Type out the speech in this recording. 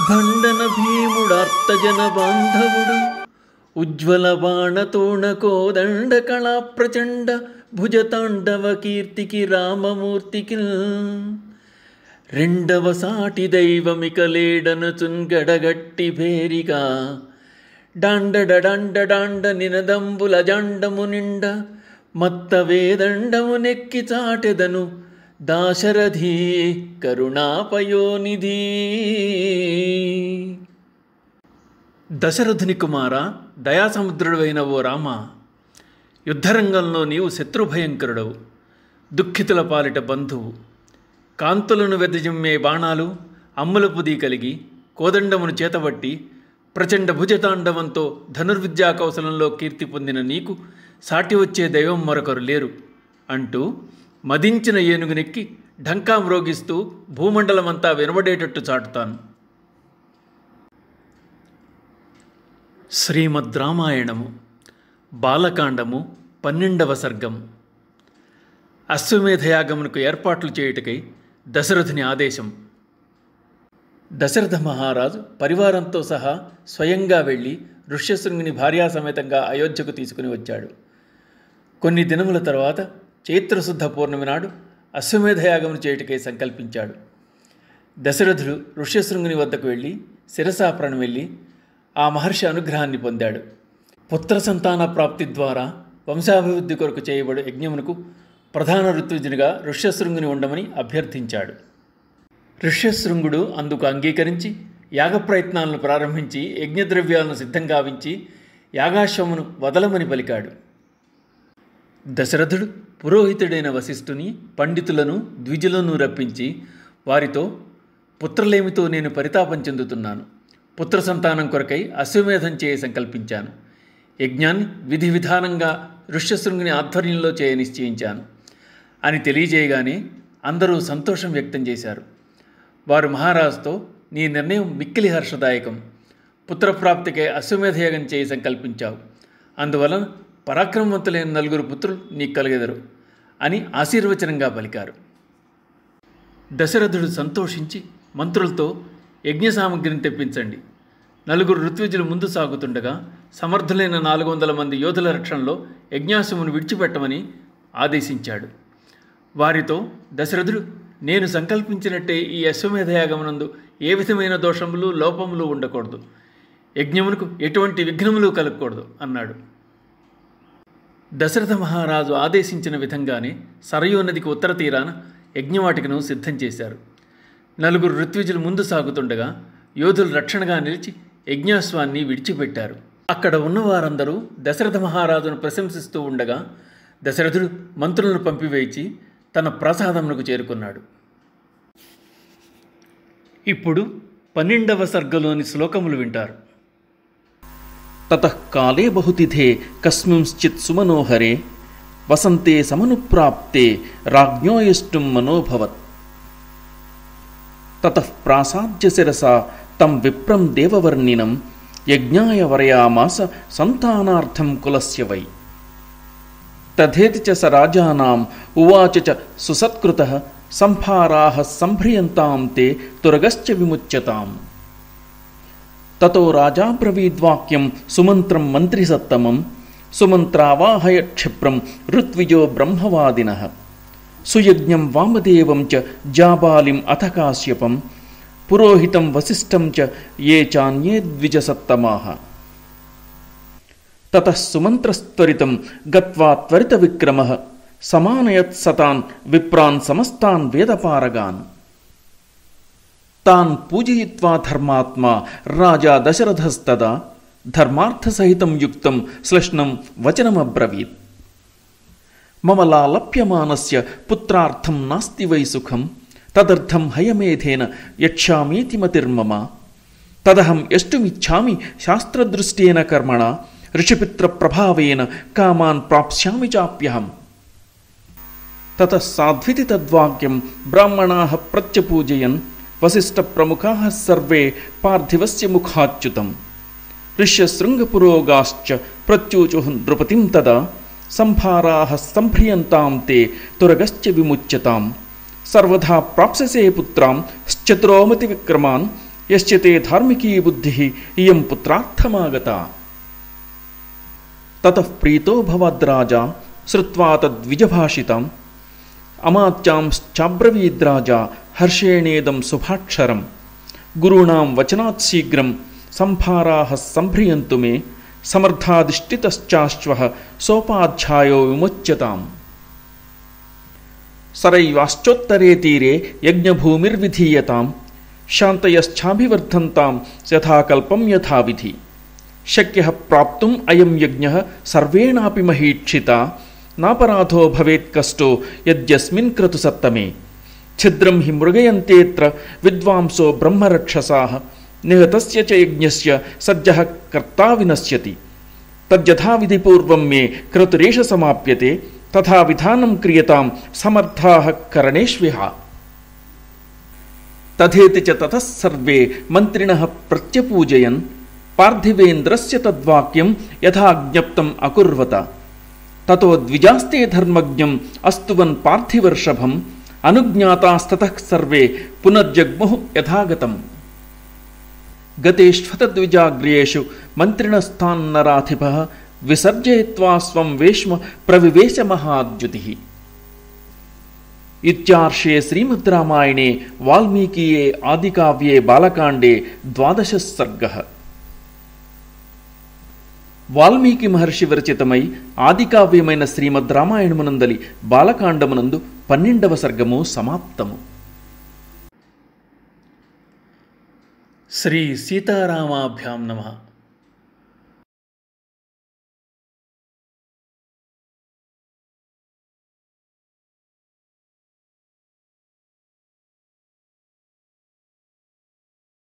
భండన భీముడార్తజన బాంధవుడు ఉజ్వల బాణతోణ కోదండ కళా ప్రచండ భుజతాండవ కీర్తికి రామమూర్తికి రెండవ సాటి దైవమిక లేడనుచున్ గడగట్టి భేరిగా డాండ నినదంబుల జాండము నిండ మత్త వేదండము నెక్కి చాటెదను దాశరథి కరుణాపయోనిధి. దశరథుని కుమార, దయాసముద్రుడైన ఓ రామ, యుద్ధరంగంలో నీవు శత్రుభయంకరుడవు, దుఃఖితుల పాలిట బంధువు. కాంతులను వెదజిమ్మే బాణాలు అమ్ముల పుది కలిగి కోదండమును చేతబట్టి ప్రచండ భుజతాండవంతో ధనుర్విద్యా కౌశలంలో కీర్తి పొందిన నీకు సాటి వచ్చే దైవం మరొకరు లేరు అంటూ మదించిన ఏనుగునెక్కి ఢంకా మ్రోగిస్తూ భూమండలమంతా వినబడేటట్టు చాటుతాను. శ్రీమద్ రామాయణము బాలకాండము 12వ సర్గం. అశ్వమేధయాగమునకు ఏర్పాట్లు చేయుటకై దశరథుని ఆదేశం. దశరథ మహారాజు పరివారంతో సహా స్వయంగా వెళ్ళి ఋష్యశృంగుని భార్యాసమేతంగా అయోధ్యకు తీసుకుని వచ్చాడు. కొన్ని దినముల తర్వాత చైత్రశుద్ధ పూర్ణమి నాడు అశ్వమేధయాగమును చేయుటకై సంకల్పించాడు. దశరథుడు ఋష్యశృంగుని వద్దకు వెళ్ళి శిరసాప్రణం వెళ్ళి ఆ మహర్షి అనుగ్రహాన్ని పొందాడు. పుత్ర సంతాన ప్రాప్తి ద్వారా వంశాభివృద్ధి కొరకు చేయబడు యజ్ఞమునకు ప్రధాన ఋత్విజునిగా ఋష్యశృంగుని ఉండమని అభ్యర్థించాడు. ఋష్యశృంగుడు అందుకు అంగీకరించి యాగ ప్రయత్నాలను ప్రారంభించి యజ్ఞద్రవ్యాలను సిద్ధం గావించి యాగాశ్వమును వదలమని పలికాడు. దశరథుడు పురోహితుడైన వశిష్ఠుని పండితులను ద్విజులను రప్పించి వారితో, పుత్రలేమితో నేను పరితాపం చెందుతున్నాను. పుత్ర సంతానం కొరకై అశ్వమేధం చేయ సంకల్పించాను. యజ్ఞాన్ని విధి విధానంగా ఋష్యశృంగుని ఆధ్వర్యంలో చేయ నిశ్చయించాను అని తెలియజేయగానే అందరూ సంతోషం వ్యక్తం చేశారు. వారు మహారాజుతో, నీ నిర్ణయం మిక్కిలి హర్షదాయకం. పుత్రప్రాప్తికై అశ్వమేధయాగం చేయ సంకల్పించావు. అందువలన పరాక్రమవంతులైన 4 పుత్రులు నీకు కలుగెదరు అని ఆశీర్వచనంగా పలికారు. దశరథుడు సంతోషించి మంత్రులతో, యజ్ఞ సామగ్రిని తెప్పించండి. 4 ఋత్విజులు ముందు సాగుతుండగా సమర్థులైన 400 మంది యోధుల రక్షణలో యజ్ఞాశ్వమును విడిచిపెట్టమని ఆదేశించాడు. వారితో దశరథుడు, నేను సంకల్పించినట్టే ఈ అశ్వమేధయాగమునందు ఏ విధమైన దోషములు లోపములు ఉండకూడదు, యజ్ఞమునకు ఎటువంటి విఘ్నములు కలగకూడదు అన్నాడు. దశరథ మహారాజు ఆదేశించిన విధంగానే సరయూ నదికి ఉత్తర తీరాన యజ్ఞవాటికను సిద్ధం చేశారు. 4 ఋత్విజులు ముందు సాగుతుండగా యోధులు రక్షణగా నిలిచి యజ్ఞాశ్వాన్ని విడిచిపెట్టారు. అక్కడ ఉన్నవారందరూ దశరథ మహారాజును ప్రశంసిస్తూ ఉండగా దశరథుడు మంత్రులను పంపివేచి తన ప్రసాదమునకు చేరుకున్నాడు. ఇప్పుడు 12వ సర్గలోని శ్లోకములు వింటారు. తతః కాలే బహుతిథే కస్మింశ్చిత్ సుమనోహరే వసంతే సమనుప్రాప్తే రాజ్ఞోయష్టుం మనోభవత్. తతః ప్రాసాద్య శిరసా తం విప్రం దేవవర్ణినం యజ్ఞాయ వరయామాస సంతానార్థం కులస్య వై. తథేతి చ స రాజానాం ఉవాచ చ సుసత్కృతః సంభారాః సంభ్రియంతాం తే తురగశ్చ విముచ్యతాం. తతో రాజాబ్రవీద్వాక్యం సుమంత్రం మంత్రిసత్తమం సుమంత్రావాహయ క్షిప్రం ఋత్విజో బ్రహ్మవాదినః. సుయజ్ఞం వామదేవం చ జాబాలిం అథ కాశ్యపం పురోహితం వసిష్ఠం చ ఏ చాన్యే ద్విజసత్తమాః. తతః సుమంత్రస్త్వరితం గత్వా త్వరిత విక్రమః సమానయత్ సతాన్ విప్రాన్ సమస్తాన్ వేదపారగాన్. తాన్ పూజయిత్వా ధర్మాత్మా రాజా దశరథస్తదా ధర్మార్థసహితం యుక్తం శ్లష్ణం వచనమబ్రవీత్. మమ లాలప్యమానస్య పుత్రార్థం నాస్తి వై సుఖం తదర్థం హయమేధేన యక్షామీతి మతిర్మమ. తదహం యష్టుమిచ్ఛామి శాస్త్రదృష్టేన కర్మణా ఋషిపిత్ర ప్రభావేన కామాన్ ప్రాప్స్యామి చాప్యహం. తతః సాధ్వితి తద్వాక్యం బ్రాహ్మణాః ప్రత్యపూజయన్ వసిష్ఠ ప్రముఖాః సర్వే పార్థివస్య ముఖాచ్యుతం. ఋష్యశృంగపురోగాశ్చ ప్రత్యూచుః నృపతిం తదా సంభారాః సంభ్రియంతాం తే తురగశ్చ విముచ్యతాం. సర్వదా ప్రాప్స్యసే పుత్రాం చతురోమతి విక్రమాన్ యస్య తే ధార్మికీ బుద్ధిః ఇయం పుత్రార్థమాగతా. తతః ప్రీతో భవద్రాజా శ్రుత్వా తద్విజభాషితం అమాత్యాంశ్చాబ్రవీద్రాజా హర్షేణేదం శుభాక్షరం. గురూణాం వచనాత్ శీఘ్రం సంభారాః సంభ్రియంతు మే సమర్థాధిష్ఠితశ్చాశ్వః సోపాధ్యాయో విముచ్యతాం. సరైవాశ్చోత్తరే తీరే యజ్ఞభూమిర్విధీయతాం శాంతయశ్చాభివర్ధంతాం యథాకల్పం యథావిధి. శక్యః ప్రాప్తుం అయం యజ్ఞః సర్వేణాపి మహీక్షితా నాపరాధో భవేత్ కష్టో యద్యస్మిన్ క్రతు సత్తమే. ఛిద్రం హి మృగయంతేత్ర విద్వాంసో బ్రహ్మరక్షసాః నిహతస్య చ యజ్ఞస్య సజ్జః కర్తా వినశ్యతి. తద్యథావిధి పూర్వం మే క్రతురేష సమాప్యతే తథా విధానం క్రియతాం సమర్థాః కరణేష్విహ. తథేతి చ తతః సర్వే మంత్రిణః ప్రత్యపూజయన్ పార్థివేంద్రస్య తద్వాక్యం యథా జ్ఞప్తం అకుర్వత. తతో ద్విజాస్తే ధర్మజ్ఞం అస్తువన్ పార్థివర్షభం అనుజ్ఞాతాస్తతః సర్వే పునర్జగ్ముః యథాగతం. గతేష్వతద్విజాగ్ర్యేషు మంత్రిణస్థాన్నరాధిపః విసర్జయిత్వా స్వం వేష్మ ప్రవివేశ మహాద్యుతిః. ఇత్యార్షే శ్రీమద్ రామాయణే వాల్మీకీయే ఆదికావ్యే బాలకాండే 12వ సర్గః. వాల్మీకి మహర్షి విరచితమై ఆదికావ్యమైన శ్రీమద్ రామాయణమునందలి బాలకాండమునందు 12వ సర్గము సమాప్తము. శ్రీ సీతారామాభ్యాం నమః.